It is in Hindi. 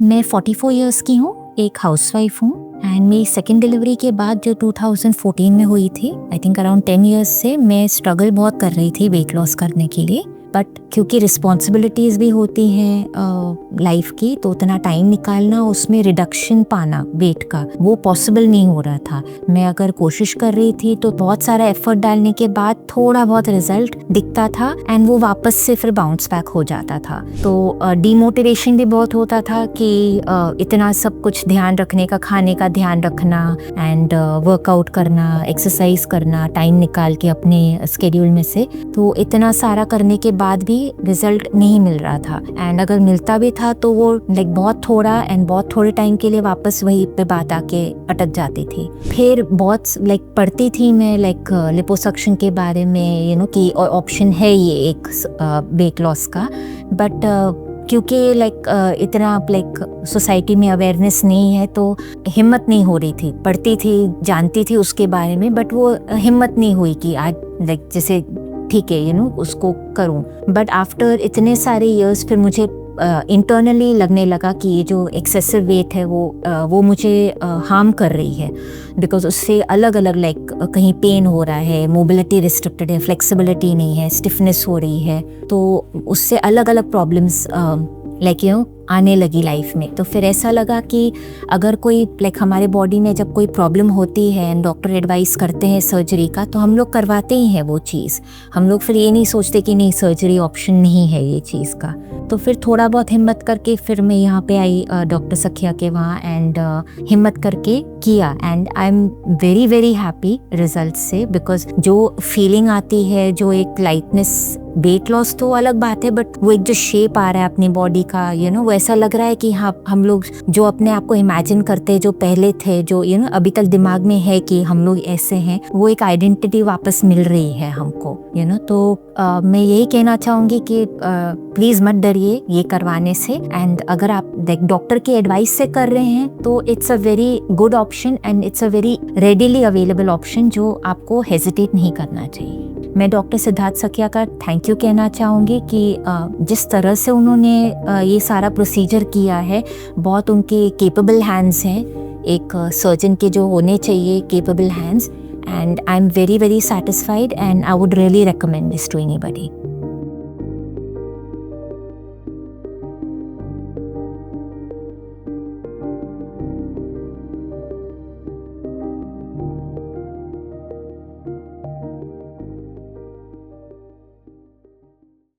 मैं 44 इयर्स की हूँ, एक हाउसवाइफ हूँ एंड मेरी सेकेंड डिलीवरी के बाद जो 2014 में हुई थी, आई थिंक अराउंड 10 इयर्स से मैं स्ट्रगल बहुत कर रही थी वेट लॉस करने के लिए। बट क्योंकि रिस्पॉन्सिबिलिटीज़ भी होती हैं लाइफ की, तो उतना टाइम निकालना, उसमें रिडक्शन पाना वेट का, वो पॉसिबल नहीं हो रहा था। मैं अगर कोशिश कर रही थी तो बहुत सारा एफर्ट डालने के बाद थोड़ा बहुत रिजल्ट दिखता था एंड वो वापस से फिर बाउंस बैक हो जाता था। तो डीमोटिवेशन भी बहुत होता था कि इतना सब कुछ ध्यान रखने का, खाने का ध्यान रखना एंड वर्कआउट करना, एक्सरसाइज करना टाइम निकाल के अपने स्केड्यूल में से, तो इतना सारा करने के बाद भी रिजल्ट नहीं मिल रहा था। एंड अगर मिलता भी था तो वो लाइक बहुत थोड़ा एंड बहुत थोड़े टाइम के लिए वापस वही पे बात आके अटक जाती थी। फिर बहुत लाइक पढ़ती थी मैं लाइक लिपोसक्शन के बारे में, कि ऑप्शन है ये एक वेट लॉस का। बट क्योंकि इतना सोसाइटी में अवेयरनेस नहीं है, तो हिम्मत नहीं हो रही थी। पढ़ती थी, जानती थी उसके बारे में, बट वो हिम्मत नहीं हुई कि आज जैसे ठीक है उसको करूं। बट आफ्टर इतने सारे इयर्स फिर मुझे इंटरनली लगने लगा कि ये जो एक्सेसिव वेट है वो मुझे हार्म कर रही है, बिकॉज उससे अलग अलग कहीं पेन हो रहा है, मोबिलिटी रिस्ट्रिक्टेड है, फ्लेक्सिबिलिटी नहीं है, स्टिफनेस हो रही है, तो उससे अलग अलग प्रॉब्लम्स आने लगी लाइफ में। तो फिर ऐसा लगा कि अगर कोई हमारे बॉडी में जब कोई प्रॉब्लम होती है एंड डॉक्टर एडवाइस करते हैं सर्जरी का, तो हम लोग करवाते ही हैं वो चीज़। हम लोग फिर ये नहीं सोचते कि नहीं, सर्जरी ऑप्शन नहीं है ये चीज़ का। तो फिर थोड़ा बहुत हिम्मत करके फिर मैं यहाँ पे आई डॉक्टर सखिया के वहाँ, एंड हिम्मत करके किया and I am very very happy result से। बिकॉज जो फीलिंग आती है, जो एक लाइटनेस, वेट लॉस तो अलग बात है, बट वो एक जो शेप आ रहा है अपनी बॉडी का, वो ऐसा लग रहा है कि हाँ, हम लोग जो अपने आप को इमेजिन करते हैं, जो पहले थे, जो अभी तक दिमाग में है कि हम लोग ऐसे हैं, वो एक आइडेंटिटी वापस मिल रही है हमको। तो मैं यही कहना चाहूँगी कि प्लीज़ मत डरिए ये करवाने से। एंड अगर आप डॉक्टर की एडवाइस से कर रहे हैं तो it's a very good option and it's a very readily available option, जो आपको हेजिटेट नहीं करना चाहिए। मैं डॉक्टर सिद्धार्थ सखिया का थैंक यू कहना चाहूँगी कि जिस तरह से उन्होंने ये सारा प्रोसीजर किया है, बहुत उनके केपेबल हैंड्स हैं, एक सर्जन के जो होने चाहिए capable hands, and I am very very satisfied and I would really recommend this to anybody.